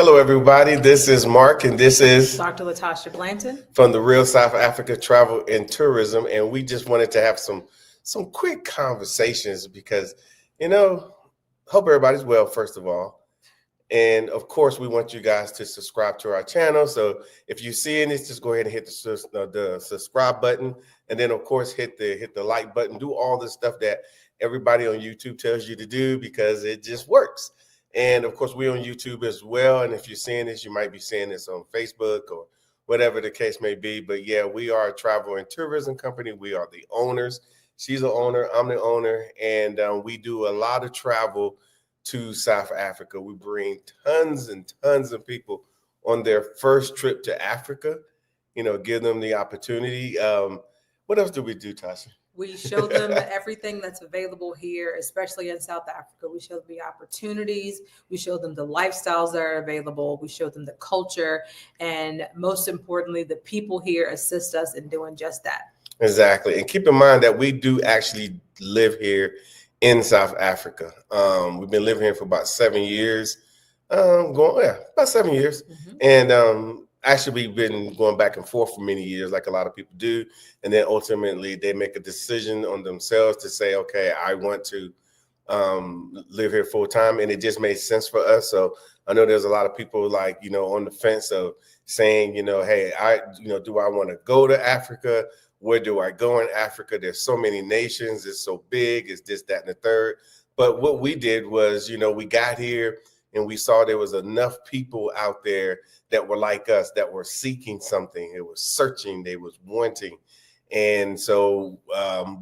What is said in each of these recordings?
Hello, everybody. This is Mark, and this is Dr. Latasha Blanton. from the Real South Africa Travel and Tourism. And we just wanted to have some quick conversations because, hope everybody's well, first of all. And of course, we want you guys to subscribe to our channel. So if you're seeing this, just go ahead and hit the subscribe button, and then of course hit the like button. Do all the stuff that everybody on YouTube tells you to do because it just works. And of course, we're on YouTube as well. And if you're seeing this, you might be seeing this on Facebook or whatever the case may be. But yeah, we are a travel and tourism company. We are the owners. She's the owner. I'm the owner. And we do a lot of travel to South Africa. We bring tons and tons of people on their first trip to Africa, give them the opportunity. What else do we do, Tasha? We show them everything that's available here, especially in South Africa. We show them the opportunities. We show them the lifestyles that are available. We show them the culture. And most importantly, the people here assist us in doing just that. Exactly. And keep in mind that we do actually live here in South Africa. We've been living here for about 7 years, about 7 years. Mm-hmm. And actually, we've been going back and forth for many years, like a lot of people do. And then ultimately, they make a decision on themselves to say, okay, I want to live here full time. And it just made sense for us. So I know there's a lot of people on the fence of saying, hey, do I want to go to Africa? Where do I go in Africa? There's so many nations. It's so big. It's this, that, and the third. But what we did was, we got here and we saw there was enough people out there that were like us, that were seeking something. It was searching. They was wanting. And so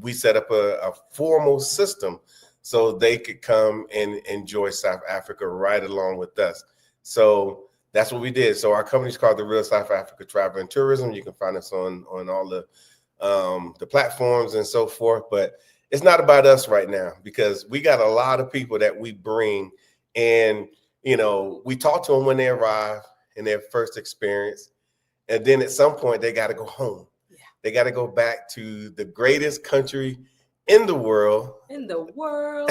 we set up a formal system so they could come and enjoy South Africa right along with us. So that's what we did. So our company's called the Real South Africa Travel and Tourism. You can find us on all the platforms and so forth. But it's not about us right now because we got a lot of people that we bring, and we talk to them when they arrive in their first experience, and then at some point they got to go home. Yeah. They got to go back to the greatest country in the world. And so I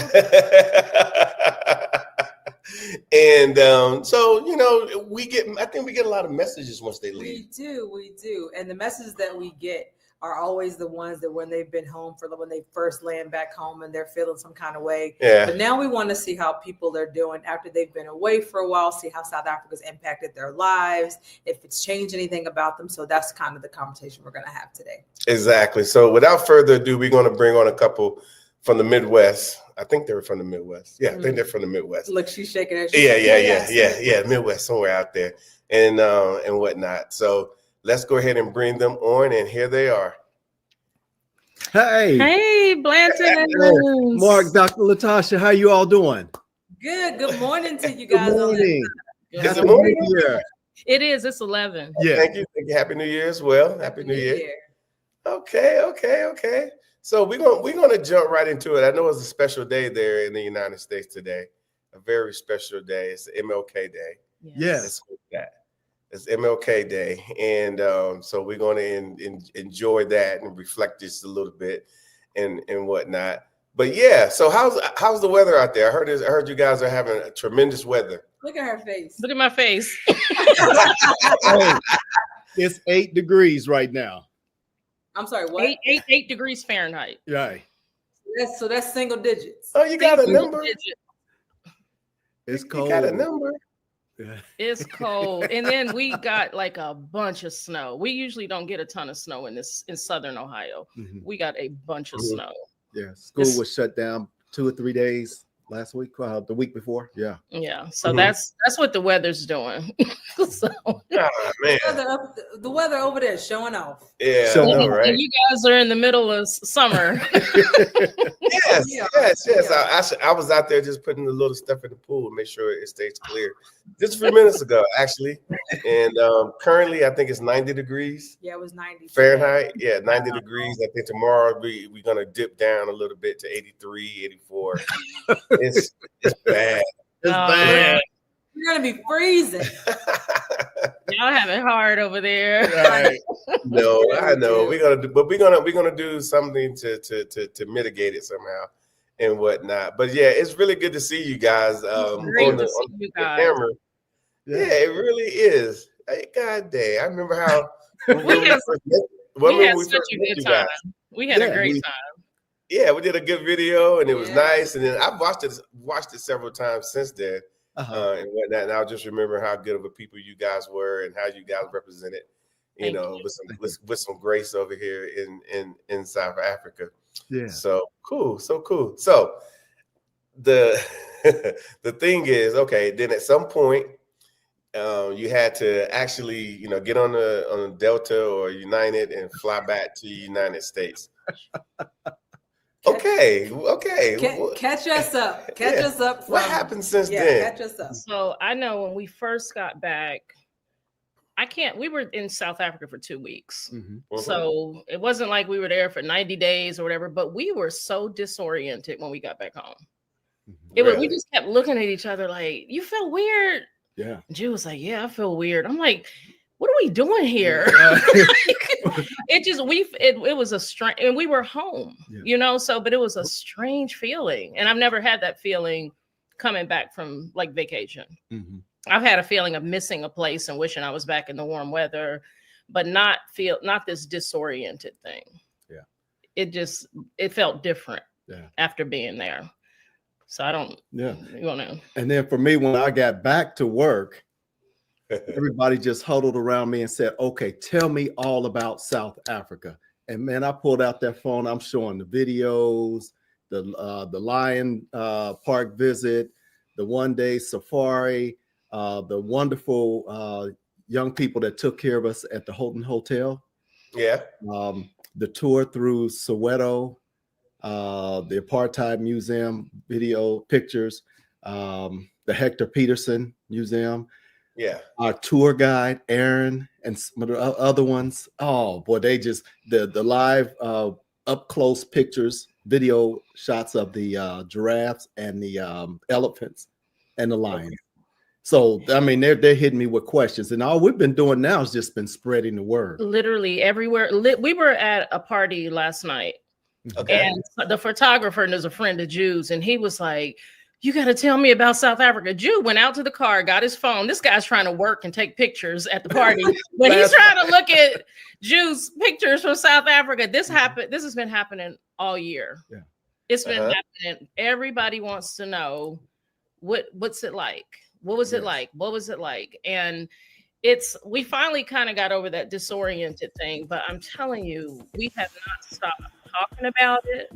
think we get a lot of messages once they leave. We do. And the messages that we get are always the ones that when they've been home when they first land back home and they're feeling some kind of way. Yeah. But now we want to see how people are doing after they've been away for a while, see how South Africa's impacted their lives, if it's changed anything about them. So that's kind of the conversation we're going to have today. Exactly. So without further ado, we're going to bring on a couple from the Midwest. I think they were from the Midwest. Yeah, I think they're from the Midwest. Look, she's shaking her. Yeah. Midwest, somewhere out there and whatnot. So let's go ahead and bring them on, and here they are. Hey, Blanton. Mark, Dr. Latasha, how you all doing? Good morning to you guys. Good morning. Happy New Year. It is. It's 11. Yeah. Thank you. Happy New Year as well. Happy New Year. Okay. So we're gonna jump right into it. I know it's a special day there in the United States today. A very special day. It's MLK Day. Yes. It's MLK Day, and so we're going to enjoy that and reflect just a little bit and whatnot. But yeah, so how's the weather out there? I heard you guys are having a tremendous weather. Look at her face. Look at my face. It's 8 degrees right now. I'm sorry, what? 8 degrees Fahrenheit. Right. That's single digits. Oh, you got a number? It's cold. You got a number? Yeah. It's cold, and then we got like a bunch of snow. We usually don't get a ton of snow in southern Ohio. Mm-hmm. We got a bunch of snow. Yeah, school was shut down 2 or 3 days last week, the week before. Yeah. So that's what the weather's doing. So, oh, man. The weather over there is showing off. Yeah, right? And you guys are in the middle of summer. Yes. I was out there just putting the little stuff in the pool to make sure it stays clear. Just a few minutes ago, actually. And currently, I think it's 90 degrees. Yeah, it was 90 Fahrenheit. Yeah, 90 degrees. I think tomorrow we're going to dip down a little bit to 83, 84. It's bad. It's bad. You're gonna be freezing. Y'all have it hard over there. Right. No, I know. We're gonna do something to mitigate it somehow and whatnot. But yeah, it's really good to see you guys on the camera. Yeah, it really is. Hey, God dang. I remember how We had such a good time. We had a great time. Yeah, we did a good video and it was Yeah. nice. And then I've watched it several times since then and whatnot. And I'll just remember how good of a people you guys were and how you guys represented, with some grace over here in South Africa. Yeah. So cool. So the the thing is, okay, then at some point you had to actually, get on a Delta or United and fly back to the United States. Okay. Catch us up. Catch us up. What happened since then? Catch us up. So I know when we first got back, we were in South Africa for 2 weeks. Mm-hmm. So it wasn't like we were there for 90 days or whatever, but we were so disoriented when we got back home. Mm-hmm. We just kept looking at each other like, you feel weird. Yeah. Jew was like, yeah, I feel weird. I'm like, what are we doing here? It was a strange, and we were home, but it was a strange feeling. And I've never had that feeling coming back from like vacation. Mm-hmm. I've had a feeling of missing a place and wishing I was back in the warm weather, but not this disoriented thing. Yeah. It felt different Yeah. after being there. So I don't, yeah. You know. And then for me, when I got back to work, everybody just huddled around me and said, okay, tell me all about South Africa. And man, I pulled out that phone. I'm showing the videos, the lion park visit, the one-day safari, the wonderful young people that took care of us at the Houghton Hotel. Yeah. The tour through Soweto, the Apartheid Museum, video pictures, the Hector Peterson Museum. Yeah. Our tour guide, Aaron, and some of the other ones. Oh boy, they just the live up close pictures, video shots of the giraffes and the elephants and the lions. Okay. So I mean, they're hitting me with questions, and all we've been doing now has just been spreading the word. Literally everywhere. We were at a party last night, okay, and the photographer is a friend of Jew's, and he was like, you got to tell me about South Africa. Jew went out to the car, got his phone. This guy's trying to work and take pictures at the party, but he's trying to look at Jew's pictures from South Africa. This happened. This has been happening all year. Yeah. It's been happening. Everybody wants to know what's it like? What was it like? What was it like? And we finally kind of got over that disoriented thing, but I'm telling you, we have not stopped talking about it.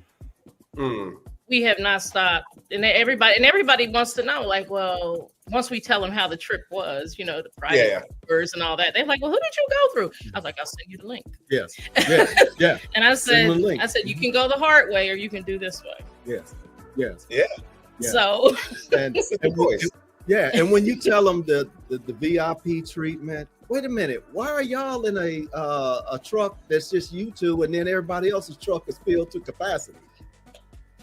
We have not stopped, and everybody wants to know, like, well, once we tell them how the trip was, the private tours and all that, they're like, well, who did you go through? I was like, I'll send you the link. Yes. Yeah. And I said, you can go the hard way or you can do this way. Yes. Yeah. So, and when you tell them the VIP treatment, wait a minute, why are y'all in a truck that's just you two, and then everybody else's truck is filled to capacity?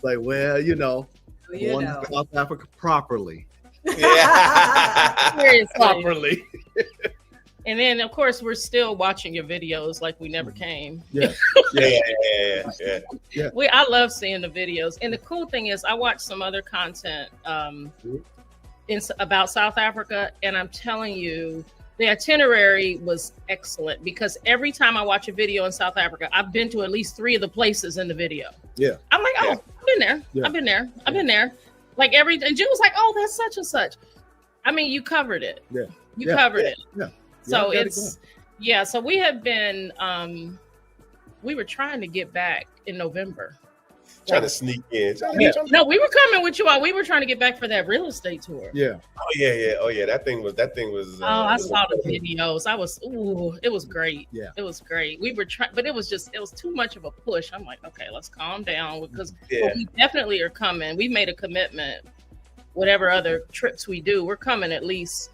Like, well, going to South Africa properly. Yeah. Seriously. Properly. And then, of course, we're still watching your videos like we never came. Yeah. I love seeing the videos. And the cool thing is I watched some other content about South Africa, and I'm telling you, the itinerary was excellent because every time I watch a video in South Africa, I've been to at least 3 of the places in the video. Yeah. I'm like, I've been there. Yeah. I've been there. Like and Jim was like, oh, that's such and such. I mean, you covered it. Yeah. You covered it. Yeah. So so we have been, we were trying to get back in November. Trying to sneak in. No, we were coming with you all. We were trying to get back for that real estate tour. Yeah. Oh yeah. That thing was. I saw the videos. It was great. Yeah. It was great. We were trying, but it was too much of a push. I'm like, okay, let's calm down because we definitely are coming. We made a commitment. Whatever other trips we do, we're coming at least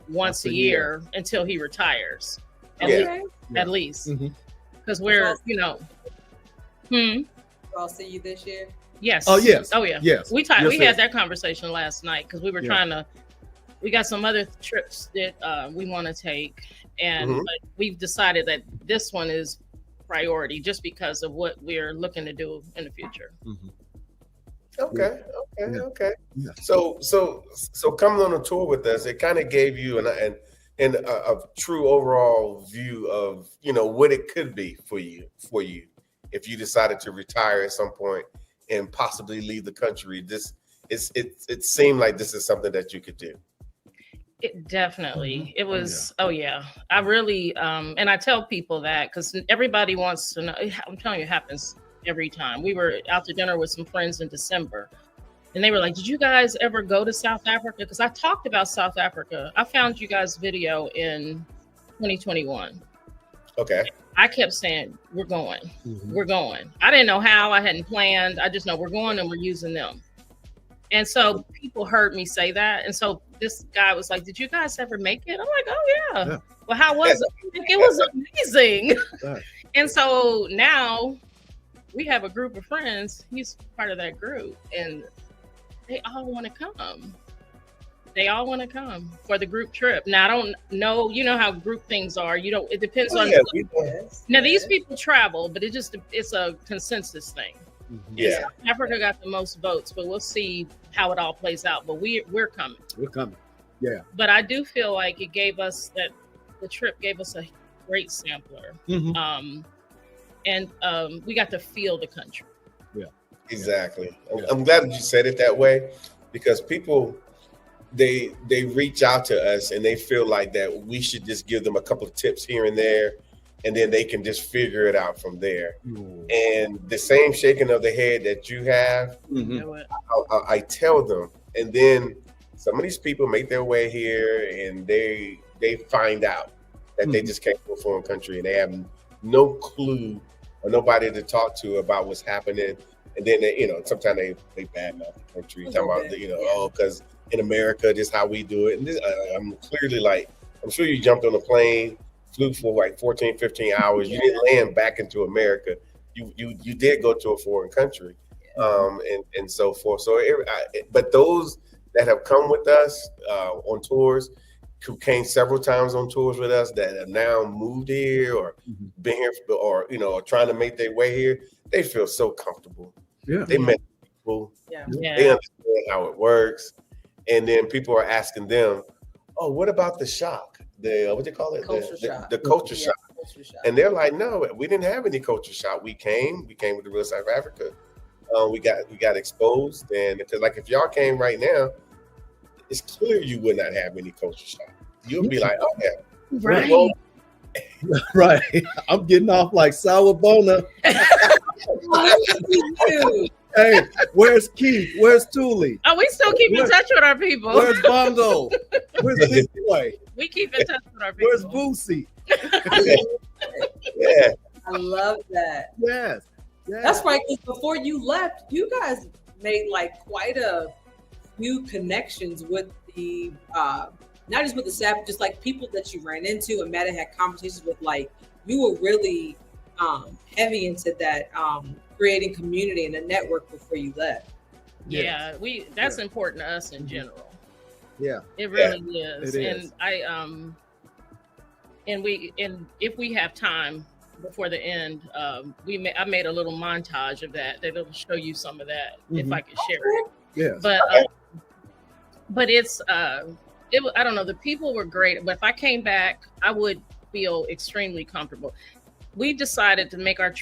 once a year until he retires. At least. Because we're, I'll see you this year. Yes. Oh yes. Oh yeah. Yes. We had that conversation last night because we were trying to. We got some other trips that we want to take, and but we've decided that this one is priority just because of what we're looking to do in the future. Okay. Yeah. Okay. Yeah. So coming on a tour with us, it kind of gave you and a true overall view of what it could be for you if you decided to retire at some point and possibly leave the country. It seemed like this is something that you could do. It definitely. It was. yeah. Oh yeah. I really. And I tell people that because everybody wants to know. I'm telling you, it happens every time. We were out to dinner with some friends in December, and they were like, "Did you guys ever go to South Africa?" Because I talked about South Africa. I found you guys' video in 2021. Okay. I kept saying, "We're going. Mhm. We're going." I didn't know how. I hadn't planned. I just know we're going and we're using them. And so people heard me say that. And so this guy was like, "Did you guys ever make it?" I'm like, "Oh, yeah. Yeah. Well, how was it?" It was amazing. Yeah. And so now we have a group of friends. He's part of that group. And they all want to come. They all want to come for the group trip. Now, I don't know. You know how group things are. It depends on. Now, these people travel, but it's a consensus thing. Yeah. South Africa got the most votes, but we'll see how it all plays out. But we're coming. We're coming. Yeah. But I do feel like the trip gave us a great sampler. Mhm. We got to feel the country. Yeah. Exactly. I'm glad that you said it that way, because people they reach out to us and they feel like that we should just give them a couple of tips here and there, and then they can just figure it out from there. And the same shaking of the head that you have, Mhm. You know what? I tell them, and then some of these people make their way here and they find out that they just came from a foreign country and they have no clue or nobody to talk to about what's happening. And then sometimes they badmouth the country, talking about because in America, this is how we do it. And I'm clearly like, I'm sure you jumped on a plane, flew for like 14, 15 hours. You didn't land back into America. You did go to a foreign country, and so forth. So, but those that have come with us on tours, who came several times on tours with us, that have now moved here or been here, or trying to make their way here, they feel so comfortable. Yeah. They met people. Yeah. They understand how it works, and then people are asking them, "Oh, what about the shock? What do you call it? Culture shock. The culture shock." Culture shock. And they're like, "No, we didn't have any culture shock. We came with the real South Africa. We got exposed, and because like if y'all came right now, it's clear you would not have any culture shock. You'll be like, oh yeah, Right. well, Right. I'm getting off like Sawabona. Hey, where's Keith? Where's Thule? Oh, we still keep in touch with our people. Where's Bongo? Where's Big Boy? We keep in touch with our people. Where's Boosie? yeah, I love that. Yes. That's right. Because before you left, you guys made like quite a few connections with the not just with the staff, but just like people that you ran into and met and had conversations with. Like you were really heavy into that creating community and a network before you left. Yeah, that's important to us in general. Yeah. It really is. It And is. and if we have time before the end, I made a little montage of that'll show you some of that if I can share it. Yes. But it's I don't know, the people were great, but if I came back, I would feel extremely comfortable. We decided to make our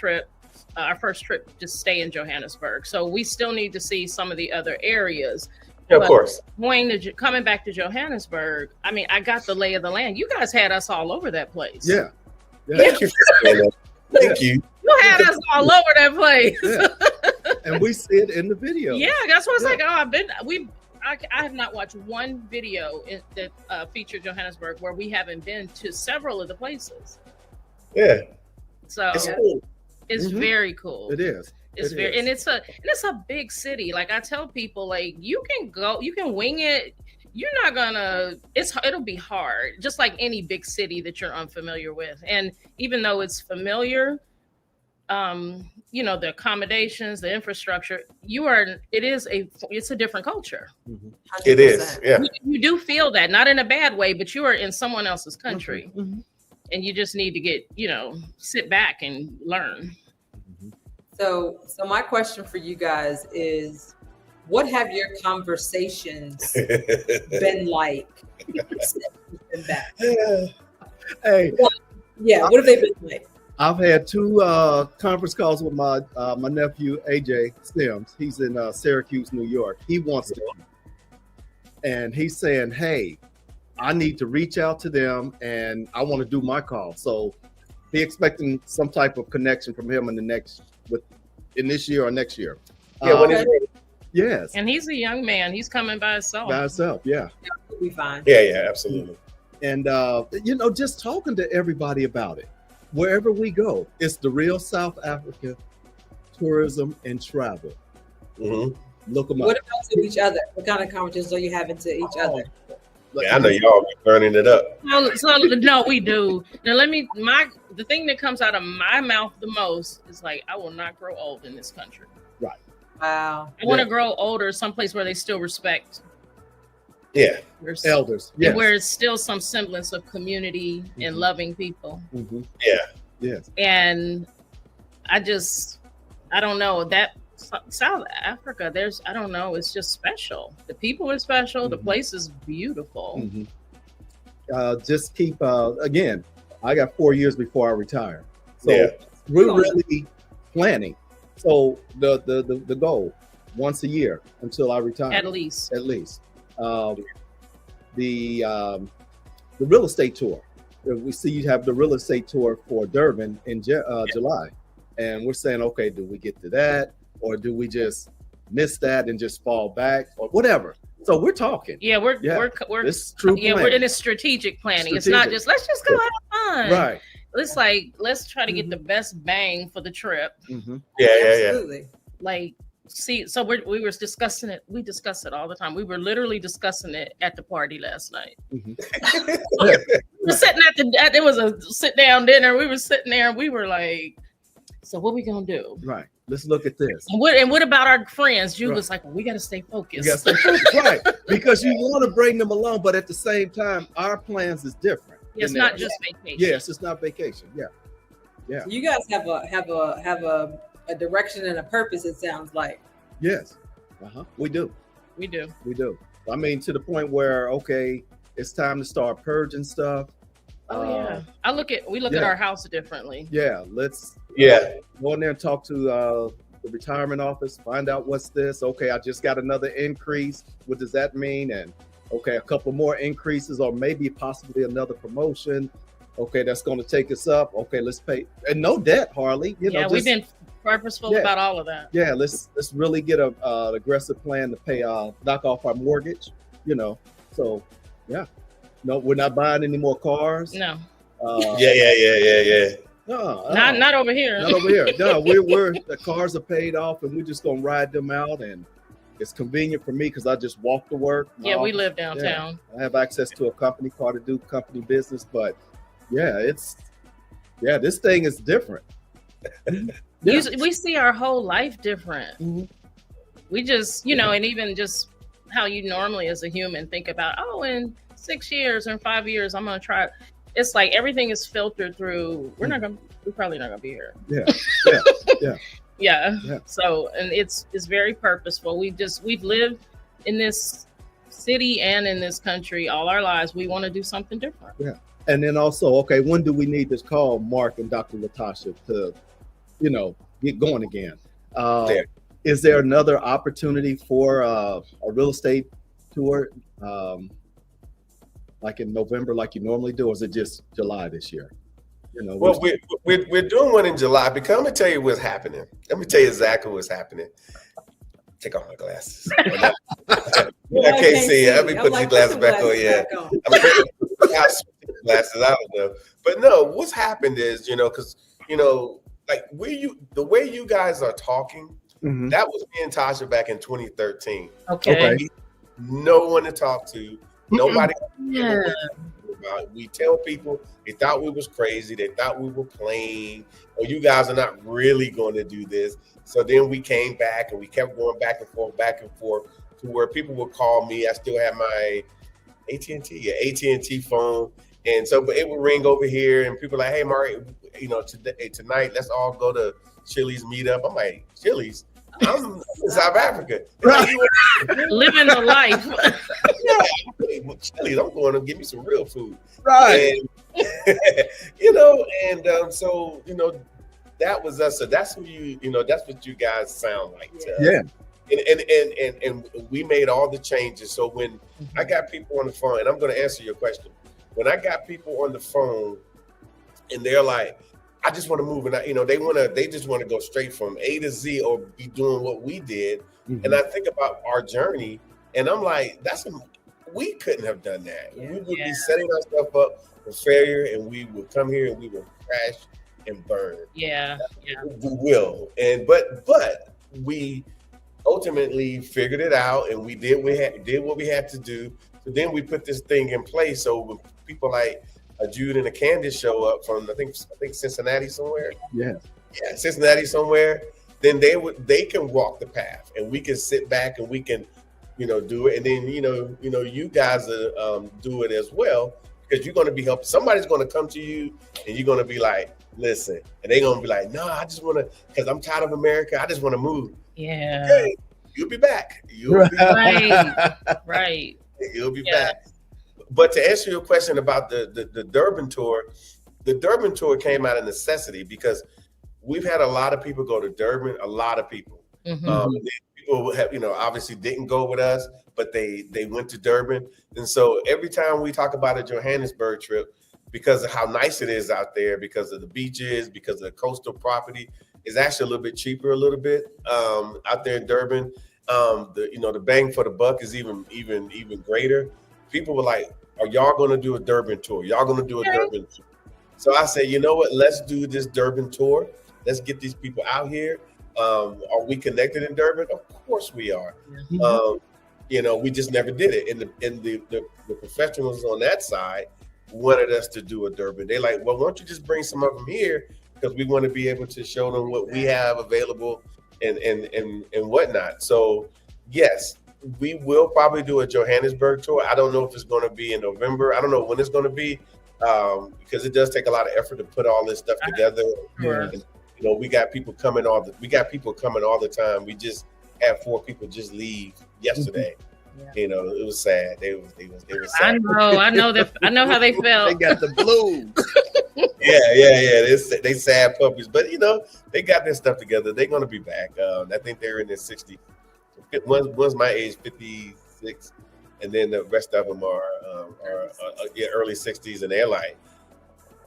first trip, just stay in Johannesburg. So we still need to see some of the other areas. yeah, of course. Coming back to Johannesburg, I mean, I got the lay of the land. You guys had us all over that place. Yeah. Thank you for saying that. Thank you. You had us all over that place. Yeah. And we see it in the video. Yeah, that's what it's like. I have not watched one video that featured Johannesburg where we haven't been to several of the places. Yeah, So it's cool. it's very cool. It is. It's very, and it's a big city. Like I tell people, like you can wing it. You're not gonna. It'll be hard, just like any big city that you're unfamiliar with. And even though it's familiar, the accommodations, the infrastructure, it's a different culture. It is. Yeah, You do feel that, not in a bad way, but you are in someone else's country, and you just need to get, sit back and learn. So my question for you guys is, what have your conversations been like since you've been back? Hey, Yeah, what have they been like? I've had 2 conference calls with my nephew AJ Sims. He's in Syracuse, New York. He wants to, and he's saying, "Hey, I need to reach out to them, and I want to do my call." So he expecting some type of connection from him in this year or next year. Yeah, yes, And he's a young man. He's coming by himself. by himself. Yeah, We'll be fine. yeah, absolutely. and just talking to everybody about it. Wherever we go, it's the real South Africa tourism and travel. Mm-hmm. Look them up. What about to each other? What kind of conversations are you having to each other? Yeah, I know y'all be burning it up. So no, we do. Now the thing that comes out of my mouth the most is like, I will not grow old in this country. Wow. I want to grow older someplace where they still respect Elders. and where it's still some semblance of community and loving people. Mm-hmm. Yeah. Yes. And I don't know, that South Africa, I don't know, it's just special. The people are special. The place is beautiful. Mm-hmm. Just keep, again, I got 4 years before I retire. So we're really planning. So the goal, once a year until I retire. At least. The real estate tour. We see you have the real estate tour for Durban in July. And we're saying, okay, do we get to that? Or do we just miss that and just fall back or whatever? So we're talking. Yeah, we're it's true. Yeah, we're in a strategic planning. It's not just let's just go have fun. Right. It's like let's try to get the best bang for the trip. Mm-hmm. Absolutely. Like, see, so we were discussing it. We discuss it all the time. We were literally discussing it at the party last night. Mm-hmm. We were sitting there was a sit down dinner. We were sitting there and we were like, so what we gonna do? Right. Let's look at this. And what about our friends? Jude was like, well, we got to stay focused. Right. Because you want to bring them along, but at the same time, our plans is different. It's not just vacation. Yes, it's not vacation. Yeah. So you guys have a direction and a purpose, it sounds like. Yes. We do. I mean, to the point where, okay, it's time to start purging stuff. We look at our house differently. Yeah. Let's go in there and talk to the retirement office, find out what's this. Okay, I just got another increase. What does that mean? And okay, a couple more increases or maybe possibly another promotion. Okay, that's going to take us up. Okay, let's pay. And no debt, Harley. We've been purposeful about all of that. Yeah, let's really get an aggressive plan to pay knock off our mortgage, So yeah. No, we're not buying any more cars. No. Yeah. Not over here. Not over here. No, we're the cars are paid off, and we're just gonna ride them out, and it's convenient for me because I just walk to work. We live downtown. Yeah. I have access to a company car to do company business, but this thing is different. We see our whole life different. Mm-hmm. We just, and even just how you normally as a human think about, in 6 years or 5 years, I'm gonna try. It's like everything is filtered through. We're probably not gonna be here. Yeah. So, and it's very purposeful. We've lived in this city and in this country all our lives. We want to do something different. Yeah. And then also, okay, when do we need to call Mark and Dr. Latasha to, get going again? Is there another opportunity for a real estate tour? Like in November, like you normally do, or is it just July this year? Well, we're doing one in July because I'm gonna tell you what's happening. Let me tell you exactly what's happening. Take off my glasses. I can't see. Let me put these glasses back on. Yeah, I'm glasses. I don't know, but no. What's happened is, because like the way you guys are talking, that was me and Tasha back in 2013. Okay. No one to talk to. Nobody. We tell people they thought we was crazy. They thought we were playing. Or you guys are not really going to do this. So then we came back and we kept going back and forth to where people would call me. I still have my AT&T phone. And so, but it would ring over here and people like, hey, Mark, tonight, let's all go to Chili's meetup. I'm like, Chili's? I'm in South Africa. Right. Living the life. Yeah, well, Chili's, I'm going to give me some real food. Right. And, so, that was us. So that's who that's what you guys sound like to us. Yeah. And we made all the changes. So when I got people on the phone, and I'm going to answer your question, when I got people on the phone and they're like, I just want to move, and they just want to go straight from A to Z or be doing what we did. Mhm. And I think about our journey, and I'm like, we couldn't have done that. We would be setting ourselves up for failure, and we would come here and we would crash and burn. Yeah. We will, but we ultimately figured it out, and we did what we had to do. So then we put this thing in place. So when people like Jude and Candace show up from I think Cincinnati somewhere. Yeah, Cincinnati somewhere. Then they can walk the path, and we can sit back and we can, do it. And then you guys do it as well, because you're going to be helping. Somebody's going to come to you, and you're going to be like, listen, and they're going to be like, no, I just want to, because I'm tired of America. I just want to move. Yeah. Okay, you'll be back. You'll be back. Right. You'll be back. But to answer your question about the Durban tour, the Durban tour came out of necessity because we've had a lot of people go to Durban, a lot of people. People have, obviously didn't go with us, but they went to Durban. And so every time we talk about a Johannesburg trip, because of how nice it is out there, because of the beaches, because of the coastal property, it's actually a little bit cheaper, out there in Durban. The bang for the buck is even greater. People were like, are y'all going to do a Durban tour? Y'all going to do a Durban tour? So I said, you know what? Let's do this Durban tour. Let's get these people out here. Are we connected in Durban? Of course we are. We just never did it. And the professionals on that side wanted us to do a Durban. They like, well, why don't you just bring some of them here? Because we want to be able to show them what we have available and whatnot. So yes, we will probably do a Johannesburg tour. I don't know if it's going to be in November. I don't know when it's going to be, because it does take a lot of effort to put all this stuff together. Sure. And, we got people coming all the time. We just had 4 people just leave yesterday. It was sad. They were sad. I know how they felt. They got the blues. Yeah. They sad puppies, but they got their stuff together. They're going to be back. I think they're in their 60s. One's my age, 56, and then the rest of them are early 60s, and they're like,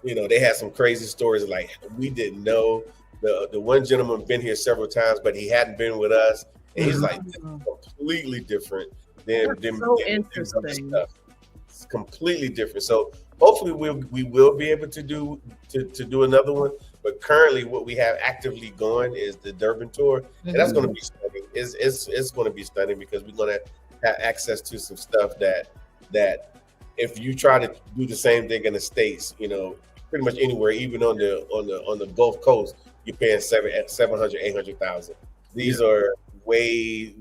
they had some crazy stories. Like, we didn't know. The one gentleman been here several times, but he hadn't been with us, and he's like, this is completely different than interesting stuff. It's completely different. So hopefully we will be able to do another one. But currently, what we have actively going is the Durban tour, and that's going to be stunning. It's going to be stunning because we're going to have access to some stuff that if you try to do the same thing in the States, pretty much anywhere, even on the Gulf Coast, you're paying 700, 800,000. These are way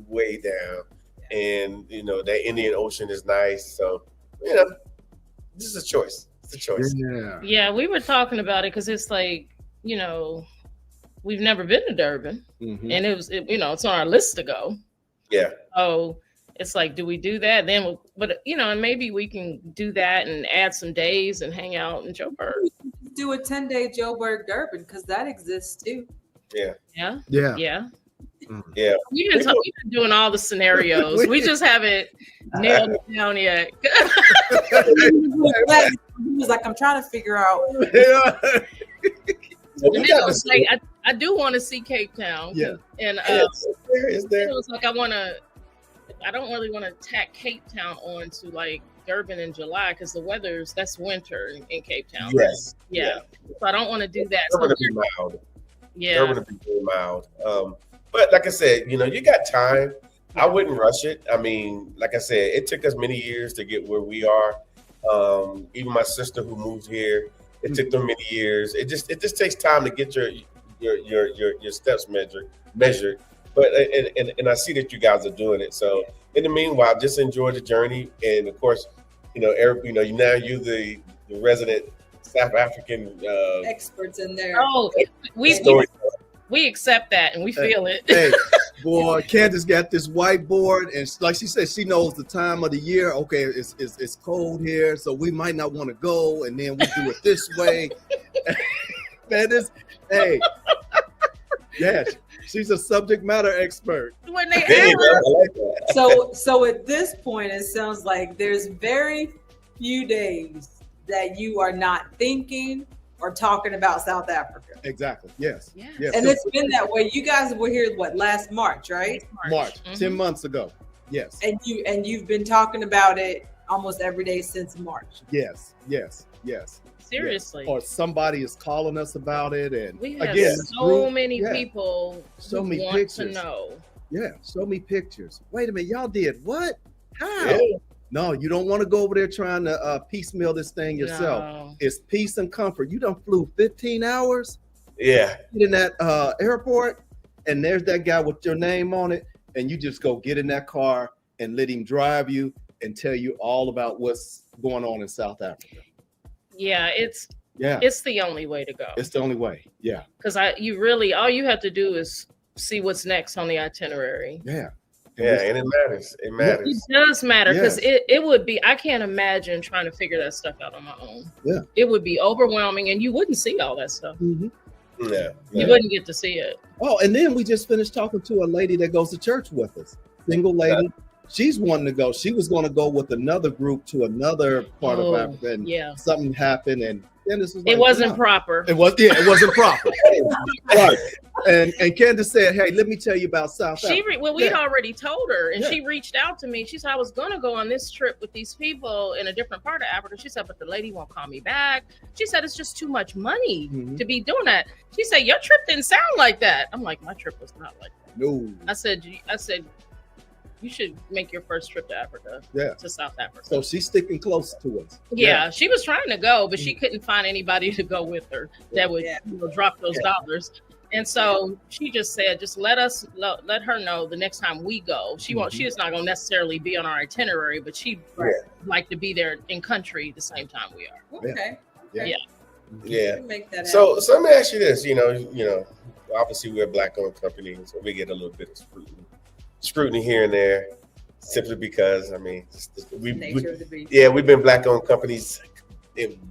down, and that Indian Ocean is nice. So this is a choice. It's a choice. Yeah, we were talking about it because it's like, we've never been to Durban, and it's on our list to go. Yeah. So it's like, do we do that? Then, and maybe we can do that and add some days and hang out in Joburg. Do a 10-day Joburg Durban because that exists too. Yeah. We've been doing all the scenarios. We just haven't nailed it down yet. He was like, I'm trying to figure out. I do want to see Cape Town. Yeah. And it's there. It was like I don't really want to tack Cape Town on to like Durban in July because that's winter in Cape Town. Yes. Yeah. So I don't want to do that. Durban to be mild. Yeah. Durban to be very mild. But like I said, you got time. I wouldn't rush it. I mean, like I said, it took us many years to get where we are. Even my sister who moved here, it took them many years. It just takes time to get your steps measured. But and I see that you guys are doing it. So in the meanwhile, just enjoy the journey. And of course, Eric, now you're the resident South African experts in there. Oh, we accept that and we feel it. Hey, Boy, Candace got this whiteboard, and like she said, she knows the time of the year. Okay, it's cold here, so we might not want to go, and then we do it this way. Man, hey, yeah, she's a subject matter expert. When they So at this point, it sounds like there's very few days that you are not thinking or talking about South Africa. Exactly. Yes. Yes. And it's been that way. You guys were here last March, right? March, 10 months ago. Yes. And you've been talking about it almost every day since March. Yes. Seriously. Or somebody is calling us about it, and We have again, so many people show who me want pictures. to know. Yeah, show me pictures. Wait a minute, y'all did what? How? Yeah. No, you don't want to go over there trying to piecemeal this thing yourself. No. It's peace and comfort. You done flew 15 hours Yeah. in that airport, and there's that guy with your name on it, and you just go get in that car and let him drive you and tell you all about what's going on in South Africa. Yeah, it's the only way to go. It's the only way. Yeah. Because you really all you have to do is see what's next on the itinerary. Yeah. Yeah, and it matters. It matters. It does matter because Yes. it would be, I can't imagine trying to figure that stuff out on my own. Yeah. It would be overwhelming and you wouldn't see all that stuff. Mm-hmm. Yeah. You wouldn't get to see it. Oh, and then we just finished talking to a lady that goes to church with us. Single lady. She's wanting to go. She was going to go with another group to another part of Africa, and something happened, and this was like, it wasn't proper. It wasn't proper. Right. And Candace said, "Hey, let me tell you about South Africa." We'd already told her, and she reached out to me. She said I was going to go on this trip with these people in a different part of Africa. She said, but the lady won't call me back. She said it's just too much money to be doing that. She said your trip didn't sound like that. I'm like, my trip was not like that. No. I said. You should make your first trip to Africa. To South Africa. So she's sticking close to us. Yeah, she was trying to go, but she couldn't find anybody to go with her that would drop those dollars. And so she just said, just let her know the next time we go. She won't. She is not going to necessarily be on our itinerary, but she'd like to be there in country the same time we are. Okay. Yeah. Make that so let me ask you this. You know, obviously we're a Black-owned company, so we get a little bit of scrutiny here and there, simply because we've been Black-owned companies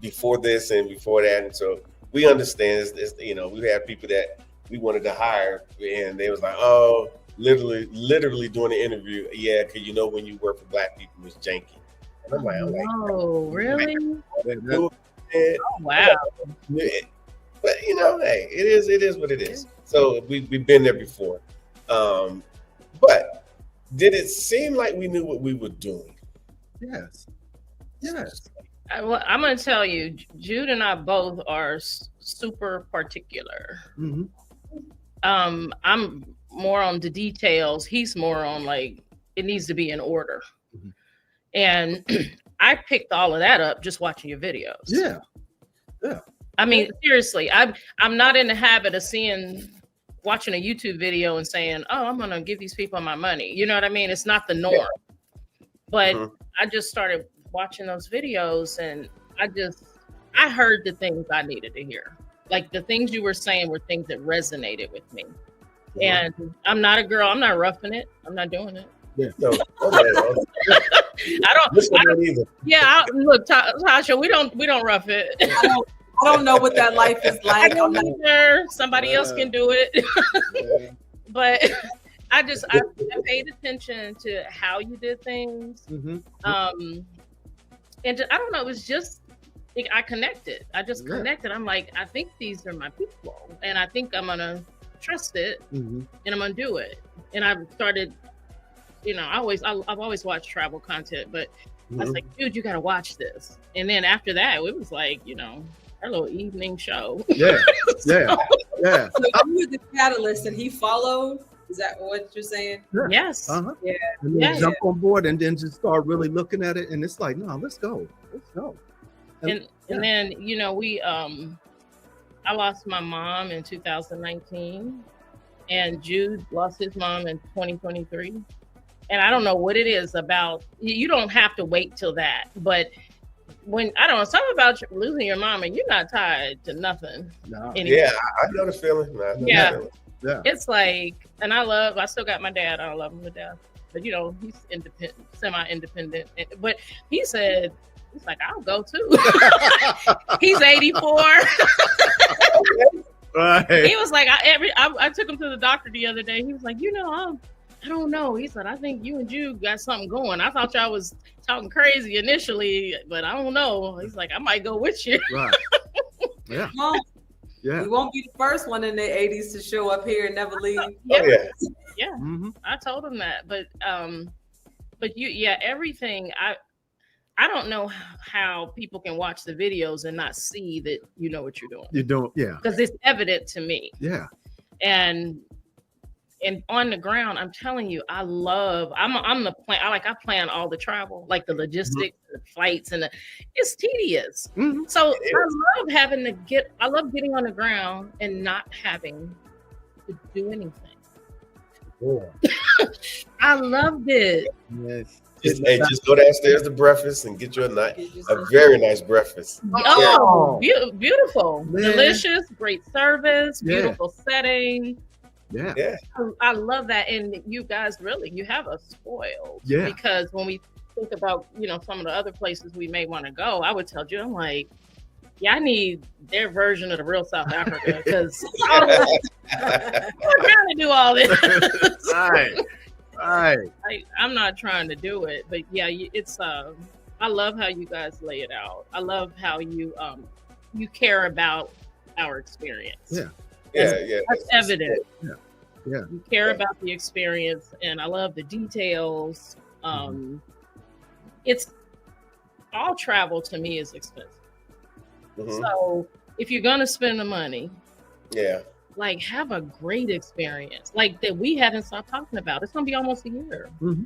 before this and before that, and so we understand this. We had people that we wanted to hire, and they was like, "Oh, literally doing the interview, because when you work for Black people, it's janky." And I'm like, "Oh, really? Oh, wow!" But hey, it is what it is. So we've been there before. But did it seem like we knew what we were doing? Yes. I'm going to tell you, Jude and I both are super particular. Mm-hmm. I'm more on the details. He's more on it needs to be in order. Mm-hmm. And I picked all of that up just watching your videos. Yeah. I mean, seriously, I'm not in the habit of watching a YouTube video and saying, "Oh, I'm gonna give these people my money." You know what I mean? It's not the norm. But I just started watching those videos, and I heard the things I needed to hear. Like the things you were saying were things that resonated with me. And I'm not a girl. I'm not roughing it. I'm not doing it. Yeah. No. I don't either. Yeah. Look, Tasha, we don't rough it. I don't know what that life is like. I don't either. Somebody else can do it. But I paid attention to how you did things. And I don't know, it was just, I connected. I just connected. I'm like, I think these are my people, and I think I'm gonna trust it, and I'm gonna do it. And I've started, I've always watched travel content, but I was like, dude, you gotta watch this. And then after that, it was like, our little evening show. So you were the catalyst, and he followed. Is that what you're saying? Yes. Yeah. And then jump on board, and then just start really looking at it, and it's like, no, let's go. And then we I lost my mom in 2019, and Jude lost his mom in 2023. And I don't know what it is about. You don't have to wait till that, but when I don't know, something about losing your mom and you're not tied to nothing. No. Yeah, I know the feeling. Yeah. It's like, and I still got my dad. I love him to death, but you know, he's independent, semi-independent. But he's like, I'll go too. He's 84. Right. He was like, I took him to the doctor the other day. He was like, I don't know. He said, I think you and Jude got something going. I thought y'all was talking crazy initially, but I don't know. He's like, I might go with you. Right. Yeah. Well, Yeah. we won't be the first one in the 80s to show up here and never leave. Yeah. Oh, yeah. Yeah. Mm-hmm. I told him that, but everything. I don't know how people can watch the videos and not see that you know what you're doing. You don't. Yeah. Because it's evident to me. Yeah. And on the ground, I'm telling you, I'm the plan. I plan all the travel, like the logistics, the flights, and it's tedious. Mm-hmm. So I love getting on the ground and not having to do anything. Yeah. I loved it. Yes. Just go downstairs to breakfast and get you a very nice breakfast. Oh, beautiful, Man. delicious, great service, Yeah. beautiful setting. Yeah. Yeah. I love that, and you guys you have us spoiled. Yeah. Because when we think about some of the other places we may want to go, I would tell you, I'm like, yeah, I need their version of the real South Africa because we're trying to do all this. Right. Right. I'm not trying to do it, but yeah, it's I love how you guys lay it out. I love how you care about our experience. Yeah. That's evident. Yeah. Yeah. You care about the experience, and I love the details. It's all travel to me is expensive. Mm-hmm. So if you're gonna spend the money, like have a great experience, like that we haven't stopped talking about. It's gonna be almost a year. Mm-hmm.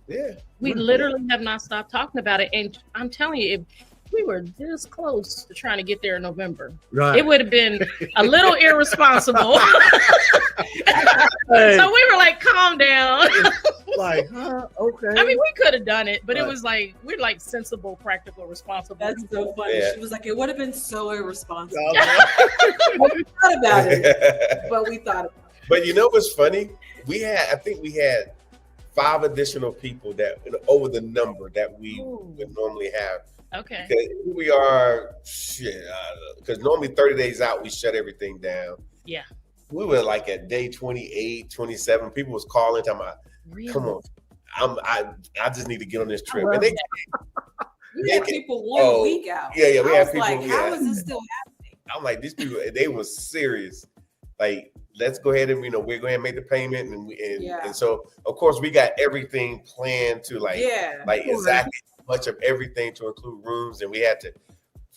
Yeah. We literally have not stopped talking about it, and I'm telling you, if we were this close to trying to get there in November, Right. it would have been a little irresponsible. Hey. So we were like, calm down. Like, okay. I mean, we could have done it, but Right. it was like, we're like sensible, practical, responsible. That's so funny. Yeah. She was like, it would have been so irresponsible. Okay. We thought about it, but we thought about it. But you know what's funny? I think we had 5 additional people that over the number that we would normally have. Okay. Because here we are, because normally 30 days out, we shut everything down. Yeah. We were like at day 28, 27. People was calling, talking about, Really? come on, I just need to get on this trip. love And We had people 1 week out. Yeah, we I had was people. like, how is this still happening? I'm like, these people, they were serious. Like, let's go ahead and we're going to make the payment, and so of course we got everything planned to like exactly much of everything to include rooms, and we had to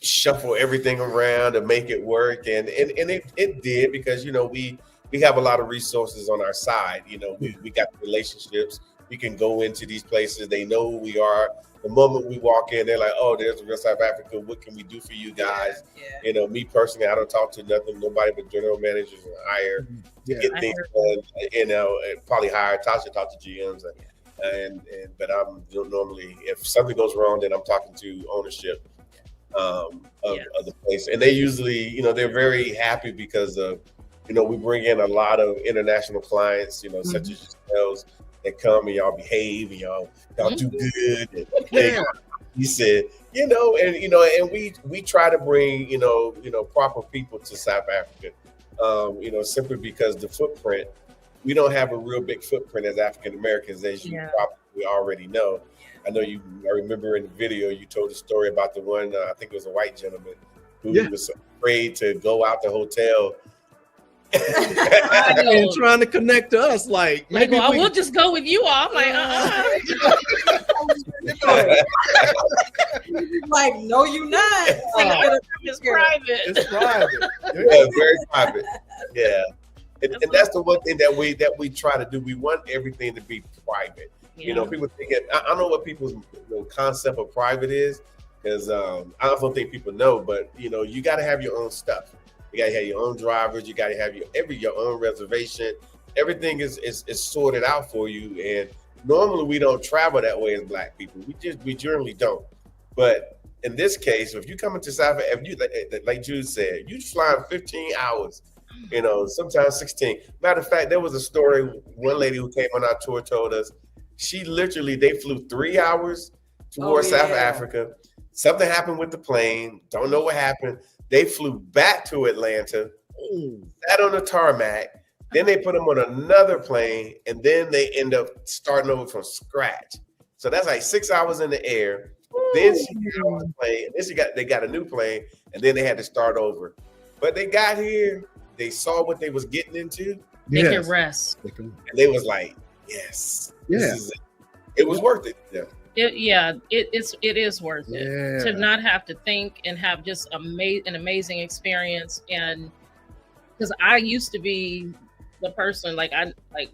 shuffle everything around to make it work, and it did, because we have a lot of resources on our side. We got the relationships. We can go into these places. They know who we are. The moment we walk in, they're like, "Oh, there's real South Africa. What can we do for you guys?" Yeah. Me personally, I don't talk to nobody but general managers and hire to get things done. Probably hire Tasha, talk to GMs, but I'm normally, if something goes wrong, then I'm talking to ownership of the place, and they usually, they're very happy because of, we bring in a lot of international clients, such as yourselves, that come and y'all behave and y'all do good. And he said, and we try to bring, proper people to South Africa, simply because the footprint, we don't have a real big footprint as African Americans, as you probably already know. I remember in the video, you told the story about the one, I think it was a white gentleman who was afraid to go out the hotel. And trying to connect to us, like maybe we'll just go with you all. I'm like, like, no, you're not. It's private. It's private. Yeah, very private. Yeah, and that's the one thing that we try to do. We want everything to be private. People think I don't know what people's concept of private is, because I don't think people know. But you got to have your own stuff. You got to have your own drivers. You got to have your own reservation. Everything is sorted out for you. And normally we don't travel that way as Black people. We generally don't. But in this case, if you come into South Africa, like Jude said, you flying 15 hours You know, sometimes 16. Matter of fact, there was a story. One lady who came on our tour told us they flew 3 hours towards South Africa. Something happened with the plane. Don't know what happened. They flew back to Atlanta, sat on the tarmac. Then they put them on another plane, and then they end up starting over from scratch. So that's like 6 hours in the air. Then she got off the plane. Then they got a new plane, and then they had to start over. But they got here. They saw what they was getting into. They can rest. And they was like, yes. It was worth it. Yeah. It is worth it to not have to think and have just an amazing experience. And because I used to be the person like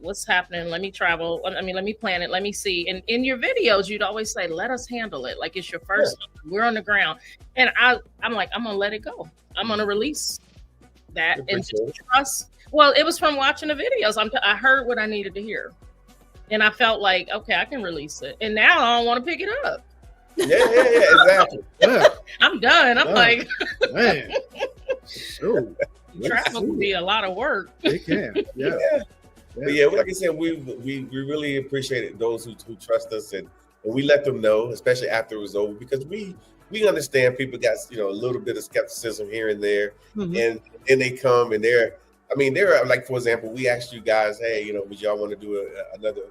what's happening? Let me travel. Let me plan it. Let me see. And in your videos, you'd always say, let us handle it. Like it's your first, we're on the ground. And I'm like, I'm going to let it go. I'm going to release that and just trust. Well, it was from watching the videos. I heard what I needed to hear. And I felt like, okay, I can release it. And now I don't want to pick it up. Yeah, exactly. I'm done. I'm like, man. Sure. Travel can be a lot of work. It can. Yeah. But yeah, like I said, we really appreciate those who trust us, and we let them know, especially after it was over, because we understand people got a little bit of skepticism here and there, and they come and they're like, for example, we asked you guys, hey, would y'all want to do another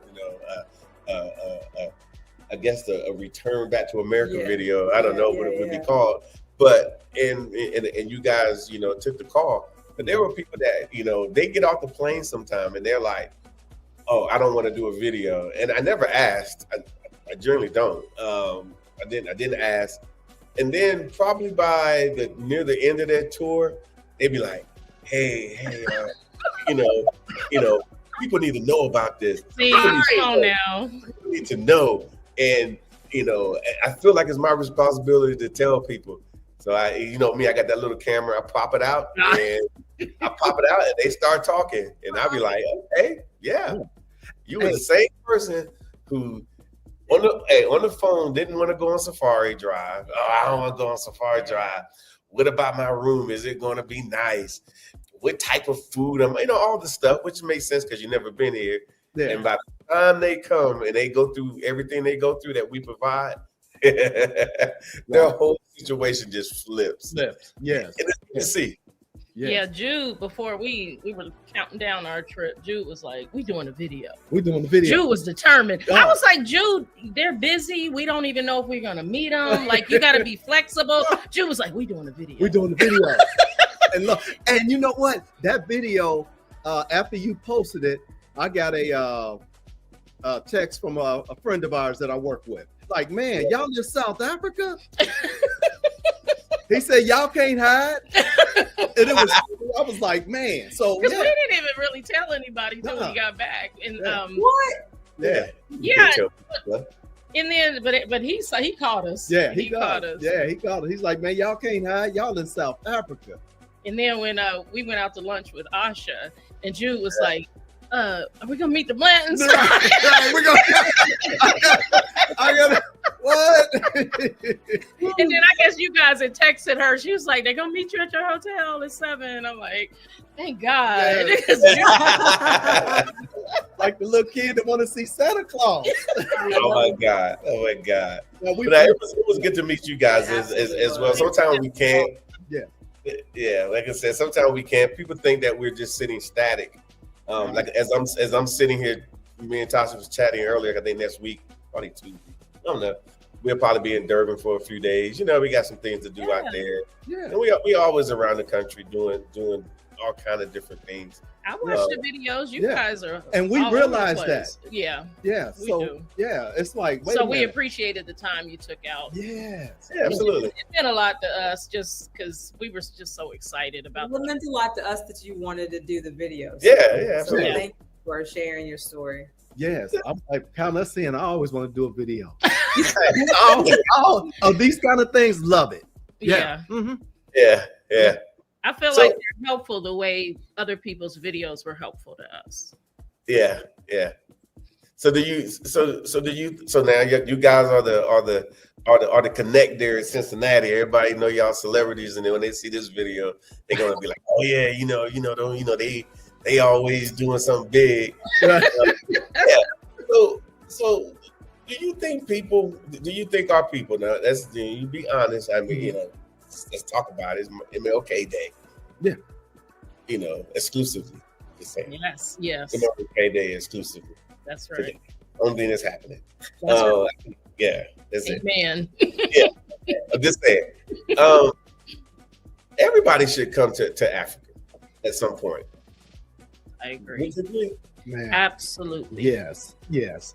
I guess a return back to America video? I don't know what it would be called, but and you guys took the call. But there were people that they get off the plane sometime and they're like, oh, I don't want to do a video, and I never asked. I generally don't. I didn't ask. And then probably by near the end of their tour, they'd be like, hey, people need to know about this. See, now. People need to know. And, I feel like it's my responsibility to tell people. So I got that little camera, I pop it out and they start talking. And I'll be like, hey, you were the same person who on the phone didn't want to go on Safari Drive. Oh, I don't want to go on Safari Drive. What about my room? Is it going to be nice? What type of food? All the stuff, which makes sense because you've never been here. Yeah. And by the time they come and they go through everything they go through that we provide, their whole situation just flips. Yes. And it's good to see. Yes. Yeah, Jude, before we were counting down our trip, Jude was like, we doing a video. Jude was determined. I was like, Jude, they're busy. We don't even know if we're going to meet them. Like, you got to be flexible. Jude was like, we doing a video. And look, and you know what? That video, after you posted it, I got a text from a friend of ours that I work with. Like, man, y'all in South Africa? He said, y'all can't hide. And I was like, man. So because we didn't even really tell anybody until we got back. And what? Yeah. And then, but he called us. Yeah, he called us. Yeah, he called us. He's like, man, y'all can't hide. Y'all in South Africa. And then when we went out to lunch with Asha, and Jude was like, are we gonna meet the Blantons? We're gonna. I gotta. What? And then I guess you guys had texted her. She was like, "They're gonna meet you at your hotel at 7." I'm like, "Thank God!" Yeah. Like the little kid that want to see Santa Claus. Oh my God! Well, it was good to meet you guys as well. Sometimes we can't. Yeah. Like I said, sometimes we can't. People think that we're just sitting static. Like as I'm sitting here, me and Tasha was chatting earlier. I think next week, probably Tuesday. I don't know. We'll probably be in Durban for a few days. We got some things to do out there. Yeah. And we always around the country doing all kind of different things. I watch the videos. You guys are, and we realize that. Yeah. We do. Yeah, it's like. So we appreciated the time you took out. Yes. Yeah, absolutely. It meant a lot to us just because we were just so excited about. It meant a lot to us that you wanted to do the videos. Yeah, absolutely. So thank you for sharing your story. Yes, I'm like, count us in. I always want to do a video. all these kind of things, love it. Yeah. Yeah. I feel like they're helpful the way other people's videos were helpful to us. Yeah. So now you guys are the or the connect there in Cincinnati. Everybody know y'all celebrities, and then when they see this video, they're gonna be like, "Oh yeah, they always doing something big." Yeah. So do you think our people now? You be honest. I mean, let's talk about it. It's MLK Day. Yeah. Exclusively. Just saying. Yes. MLK Day exclusively. That's right. Today. Only thing that's happening. That's right. Yeah, that's Amen. it. Yeah, I'm just saying. Everybody should come to Africa at some point. I agree. Man. Absolutely. Yes.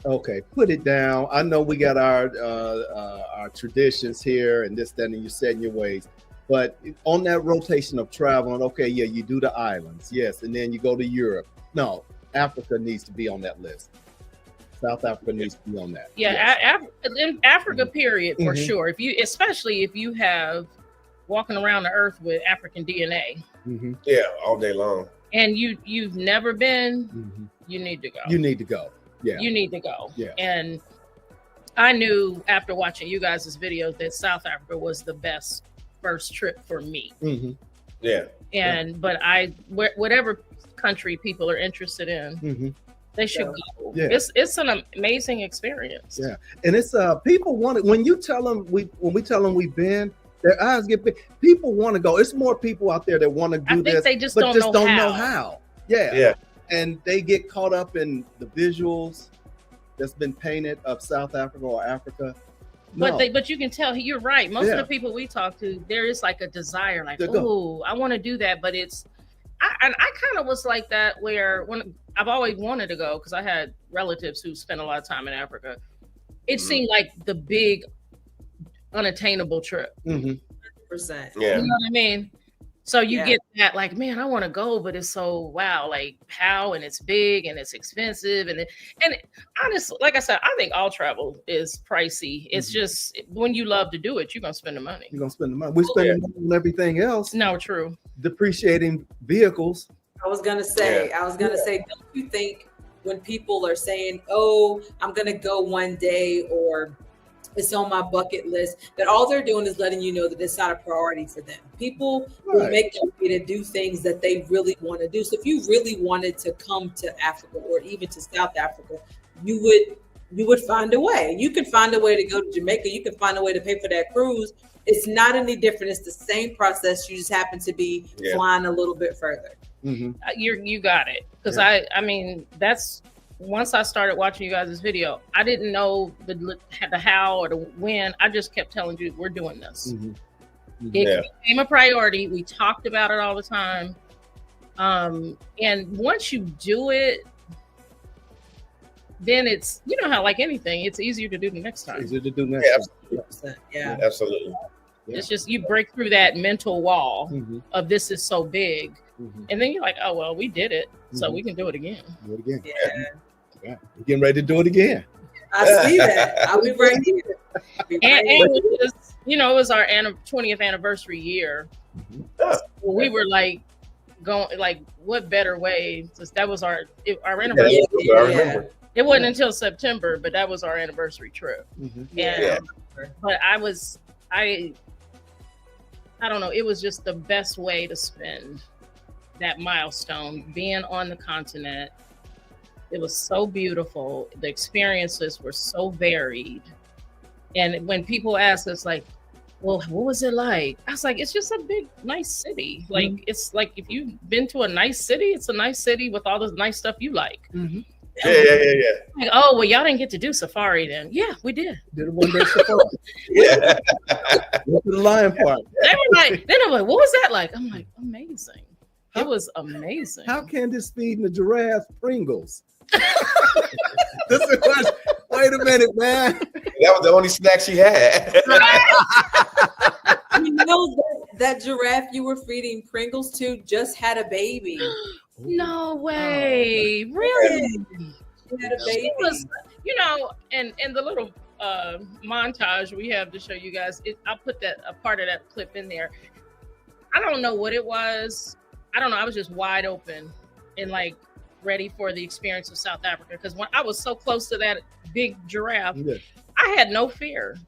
Okay, put it down. I know we got our traditions here and this, that, and you set in your ways. But on that rotation of traveling, okay, yeah, you do the islands, yes, and then you go to Europe. No, Africa needs to be on that list. South Africa needs to be on that. Yeah, yes. Africa, period, for sure. Especially if you have walking around the earth with African DNA. Yeah, all day long. And you've never been, you need to go. You need to go. Yeah. You need to go. Yeah. And I knew after watching you guys' videos that South Africa was the best first trip for me. Yeah. And but whatever country people are interested in, they should go. Yeah. It's an amazing experience. Yeah. And it's people want it when you tell them when we tell them we've been, their eyes get big. People want to go. It's more people out there that want to do this, they just but don't know how. Yeah. And they get caught up in the visuals that's been painted of South Africa or Africa. No. But you can tell you're right. Most of the people we talk to, there is like a desire, like, oh, I want to do that. But I kind of was like that when I've always wanted to go because I had relatives who spent a lot of time in Africa. It seemed like the big unattainable trip. 100%. Yeah. You know what I mean? So you get that, like, man, I want to go, but it's so wow, like how, and it's big and it's expensive, and honestly, like I said, I think all travel is pricey. It's just when you love to do it, you're gonna spend the money. You're gonna spend the money. We're spending money on everything else. No, true. Depreciating vehicles. I was gonna say, don't you think when people are saying, "Oh, I'm gonna go one day," or it's on my bucket list, that all they're doing is letting you know that it's not a priority for them. People will make them to do things that they really want to do. So if you really wanted to come to Africa or even to South Africa, you would find a way. You could find a way to go to Jamaica. You can find a way to pay for that cruise. It's not any different. It's the same process. You just happen to be flying a little bit further. You got it. Because I mean, that's once I started watching you guys' video, I didn't know the how or the when. I just kept telling you, we're doing this. It became a priority. We talked about it all the time. And once you do it, then it's, you know how like anything, it's easier to do the next time. Easier to do next time. Yeah, absolutely. It's just you break through that mental wall of this is so big. And then you're like, oh, well, we did it. So we can do it again. Do it again. Yeah. We're getting ready to do it again. I see that. I'll be right here. And it was, you know, it was our 20th anniversary year. We were like going, like, what better way? Since that was our anniversary. I remember. It wasn't until September, but that was our anniversary trip. But I don't know. It was just the best way to spend that milestone, being on the continent. It was so beautiful. The experiences were so varied. And when people ask us, like, well, what was it like? I was like, it's just a big, nice city. Like, it's like if you've been to a nice city, it's a nice city with all the nice stuff you like. Yeah. Like, oh, well, y'all didn't get to do safari then. Yeah, we did. Did a one-day safari. Went to the lion park. They were like, what was that like? I'm like, amazing. It was amazing. How can this feed the giraffes Pringles? This is question. Wait a minute, man. That was the only snack she had. You know that giraffe you were feeding Pringles to just had a baby. No way. Really? She had a baby. Was, you know, and the little montage we have to show you guys, I'll put a part of that clip in there. I don't know what it was. I don't know. I was just wide open and like ready for the experience of South Africa. Because when I was so close to that big giraffe, I had no fear.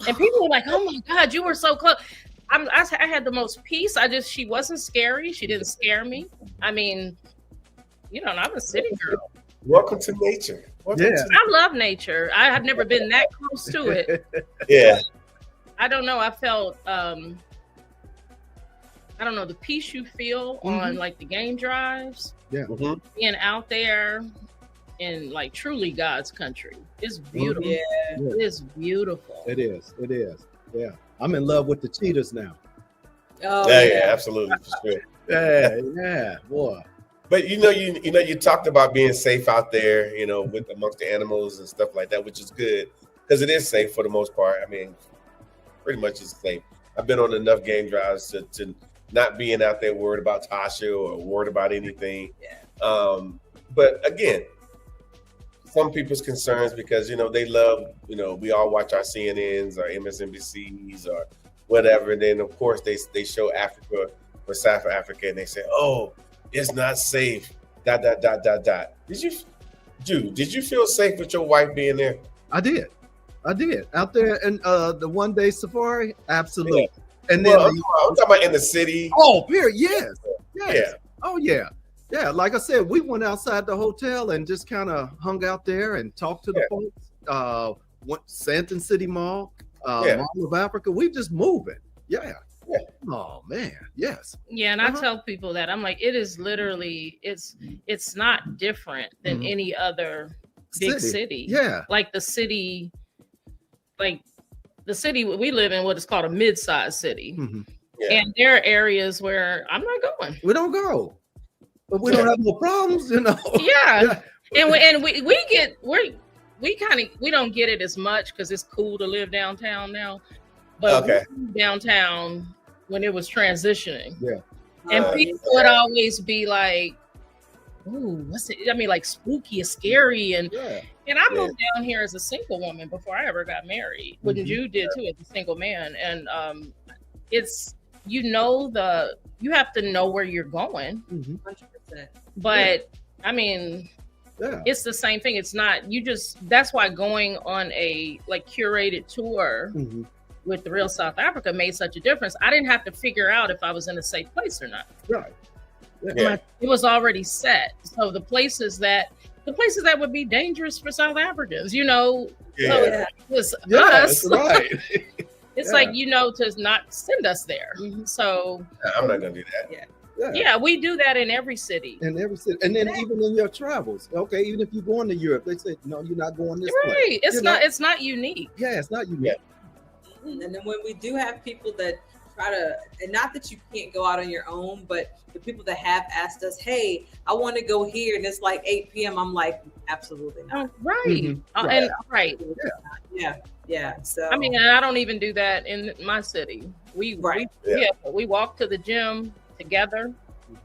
And people were like, "Oh my God, you were so close." I had the most peace. She wasn't scary. She didn't scare me. I mean, I'm a city girl. Welcome to nature. I love nature. I have never been that close to it. Yeah. I don't know. I felt, I don't know, the peace you feel on like the game drives. Yeah. Being out there in like truly God's country is beautiful. Yeah. It is beautiful. It is. Yeah. I'm in love with the cheetahs now. Oh, Yeah, absolutely, for sure. Yeah, boy. But you talked about being safe out there, with amongst the animals and stuff like that, which is good because it is safe for the most part. I mean, pretty much it's safe. I've been on enough game drives to not being out there worried about Tasha or worried about anything. Yeah. But again, some people's concerns because they love, we all watch our CNNs or MSNBCs or whatever, and then of course they show Africa or South Africa and they say, "Oh, it's not safe." ... Did you feel safe with your wife being there? I did out there in the one day safari. Absolutely. Yeah. And then I'm talking about in the city. Oh, period. Yes. Yeah. Oh yeah. Yeah, like I said, we went outside the hotel and just kind of hung out there and talked to the folks. Went Santon City Mall, Mall of Africa. We just moving. Yeah. Oh man, yes. Yeah, and I tell people that I'm like, it is literally, it's not different than any other big city. Yeah, like the city we live in, what is called a mid-sized city, and there are areas where I'm not going. We don't go, but we don't have no problems, Yeah, and we don't get it as much because it's cool to live downtown now. But we moved downtown when it was transitioning. Yeah. And people would always be like, "Ooh, what's it?" I mean, like spooky, scary, and I moved down here as a single woman before I ever got married. When you did too, as a single man, and it's you have to know where you're going. 100%. But I mean, it's the same thing. It's not that's why going on a curated tour with the Real South Africa made such a difference. I didn't have to figure out if I was in a safe place or not. Right. It was already set. So the places that would be dangerous for South Africans, so it was us. Right. It's like, to not send us there. So I'm not gonna do that. Yeah, we do that in every city. And then even in your travels, okay, even if you're going to Europe, they say, no, you're not going this way. Right. It's not unique. Yeah, it's not unique. And then when we do have people that try to, and not that you can't go out on your own, but the people that have asked us, "Hey, I want to go here," and it's like 8 p.m. I'm like, absolutely not. Right. Yeah. So I mean, I don't even do that in my city. We walk to the gym together.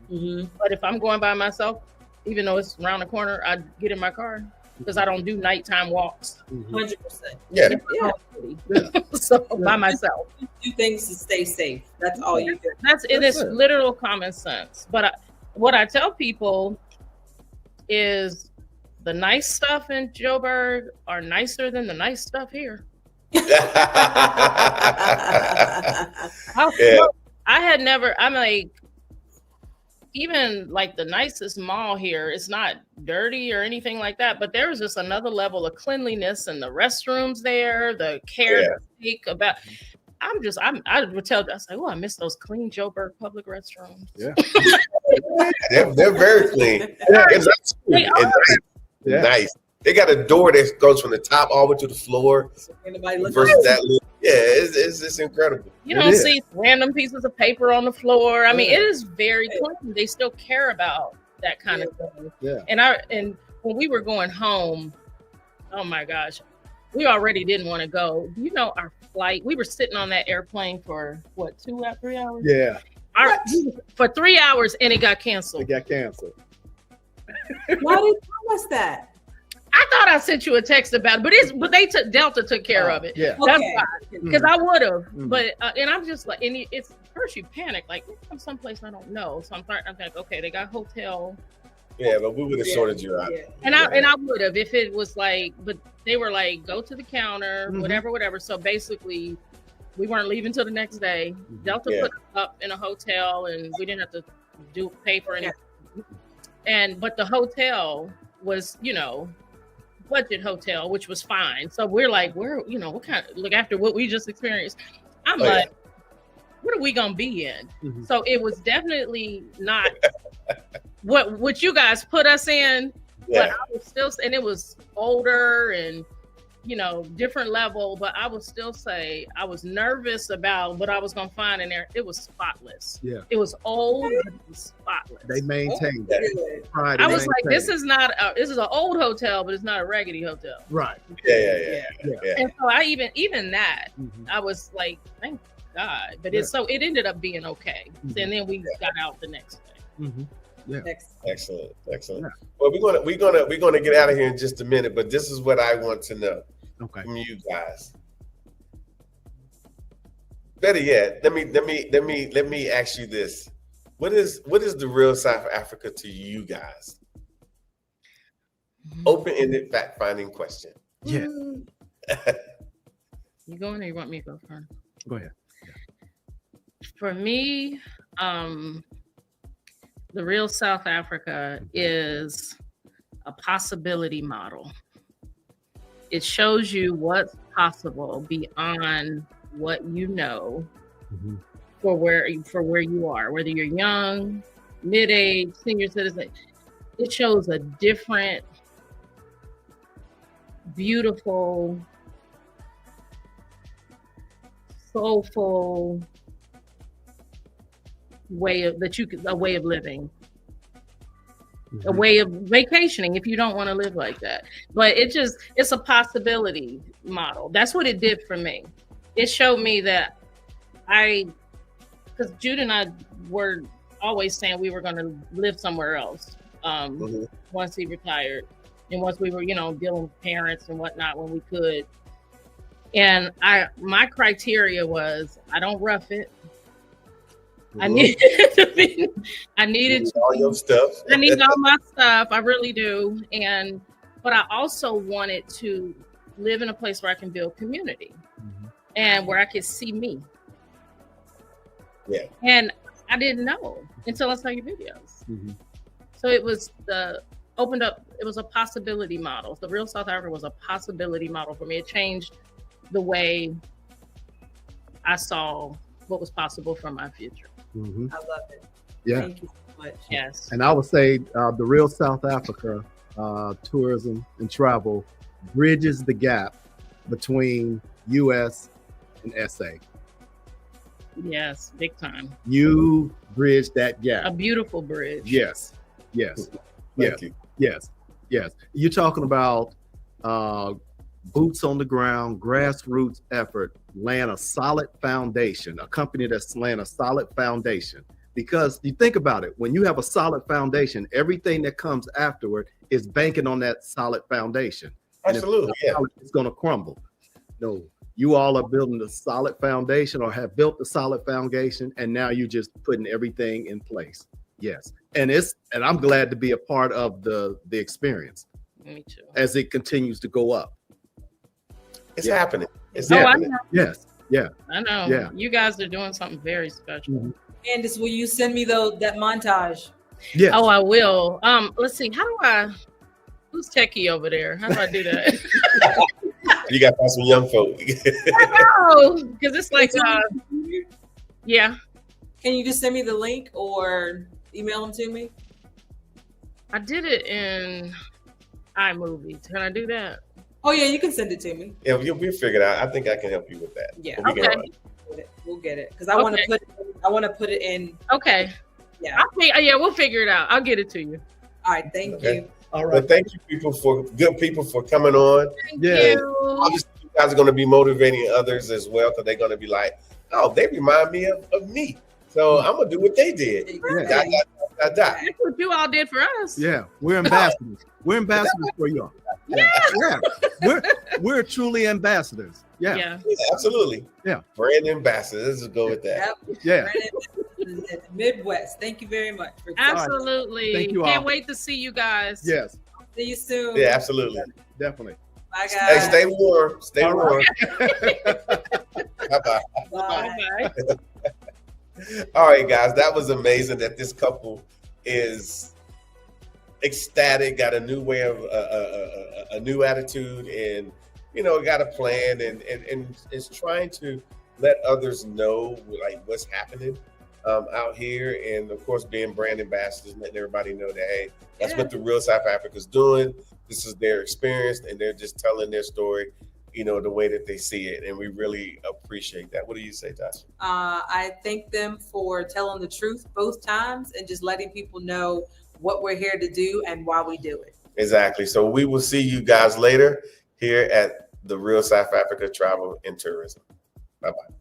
But if I'm going by myself, even though it's around the corner, I get in my car because I don't do nighttime walks. 100%. Yeah. So by myself. Do things to stay safe. That's all you do. It is literal common sense. But what I tell people is the nice stuff in Joburg are nicer than the nice stuff here. I'm like, even like the nicest mall here, it's not dirty or anything like that, but there is just another level of cleanliness and the restrooms there, the care to take about. I would tell, I say, "Oh, I miss those clean Joburg public restrooms." Yeah. they're very clean. Nice. They got a door that goes from the top all the way to the floor. So anybody look versus that little, it's incredible. You don't see random pieces of paper on the floor. I mean, it is very clean. They still care about that kind of thing. Yeah. And when we were going home, oh my gosh, we already didn't want to go. Our flight, we were sitting on that airplane for what, 3 hours? Yeah. For 3 hours, and it got canceled. It got canceled. Why did you tell us that? I thought I sent you a text about it, but Delta took care of it. Yeah, that's fine. Because I would have, but and I'm just like, and it's first you panic, like I'm someplace I don't know. So I'm like, okay, they got hotel Yeah, but we would have sorted you out. Yeah. And I would have if it was like, but they were like, go to the counter, Mhm. whatever. So basically, we weren't leaving till the next day. Delta Yeah. put us up in a hotel, and we didn't have to pay for anything. But the hotel was, budget hotel, which was fine. So we're like, what kind of, like, after what we just experienced, I'm like, what are we gonna be in? Mhm. So it was definitely not what you guys put us in, but I was still, and it was older and different level, but I would still say I was nervous about what I was gonna find in there. It was spotless. Yeah. It was old, but it was spotless. They maintained Good. that. Pride I and was like, this maintained. is an old hotel, but it's not a raggedy hotel. Right. Yeah. And so I even that, Mhm. I was like, thank God. But it ended up being okay. Mhm. And then we got out the next day. Mhm. Next. Excellent. Yeah. Well, we're gonna get out of here in just a minute, but this is what I want to know Okay. from you guys. Better yet, let me ask you this: what is the real South Africa to you guys? Open-ended, fact-finding question. Yeah. You going or you want me to go first? Go ahead. For me, the real South Africa is a possibility model. It shows you what's possible beyond what you know Mhm. for where you are, whether you're young, mid-age, senior citizen. It shows a different, beautiful, soulful way of living, a Mhm. way of vacationing if you don't want to live like that. But it's a possibility model. That's what it did for me. It showed me that because Jude and I were always saying we were going to live somewhere else once he retired, and once we were dealing with parents and whatnot when we could. And my criteria was I don't rough it. I needed all your stuff. I need all my stuff. I really do. But I also wanted to live in a place where I can build community and where I could see me. Yeah. And I didn't know until I saw your videos. Mhm. So it was it was a possibility model. The real South Africa was a possibility model for me. It changed the way I saw what was possible for my future. Mhm. I love it. Yeah. Thank you so much. Yes. And I would say the real South Africa tourism and travel bridges the gap between U.S. and SA. Yes, big time. You bridge that A gap. beautiful bridge. Yes. Thank you. Yes. You're talking about boots on the ground, grassroots effort, laying a solid foundation, a company that's laying a solid foundation. Because you think about it, when you have a solid foundation, everything that comes afterward is banking on that solid foundation. Absolutely. And if it's going to crumble. No, you all are building a solid foundation or have built a solid foundation, and now you're just putting everything in place. Yes. And I'm glad to be a part of the experience Me too. as it continues to go up. It's happening. It's I happening. know. Yes. I know. Yeah. You guys are doing something very special. Mhm. Candace, will you send me that montage? Yes. Oh, I will. Let's see. Who's techie over there? How do I do that? You got to find some young folk. No, because it's like, yeah. Can you just send me the link or email them to me? I did it in iMovie. Can I do that? Oh yeah, you can send it to me. Yeah, we'll figure it out. I think I can help you with that. Yeah. We can- Okay. We'll get it because I want to put it in. Okay. Yeah. We'll figure it out. I'll get it to you. All right. Thank Okay. you. All Well, right. thank you, good people, for coming on. Thank Yeah. you. Obviously, you guys are going to be motivating others as well because they're going to be like, oh, they remind me of me. So I'm going to do what they did. Yeah. Dot. That's what you all did for us. Yeah. We're ambassadors. We're ambassadors for y'all. Yeah. We're truly ambassadors. Yeah. Yeah. Yeah, absolutely. Yeah. Brand ambassador. Let's just go with that. Yep. Yeah. Brandon, the Midwest. Thank you very much. For Absolutely. Thank you all. Can't wait to see you guys. Yes, See you soon. Yeah, absolutely. definitely. Bye, guys. Hey, stay warm. Stay All warm. right. Bye-bye. Bye. Bye. All right, guys. That was amazing that this couple is ecstatic, got a new way of a new attitude, and got a plan, and is trying to let others know like what's happening out here, and of course being brand ambassadors, letting everybody know that hey, that's what the real South Africa's doing. This is their experience, and they're just telling their story, the way that they see it, and we really appreciate that. What do you say, Tasha? I thank them for telling the truth both times and just letting people know what we're here to do and why we do it. Exactly. So we will see you guys later here at the Real South Africa Travel and Tourism. Bye-bye.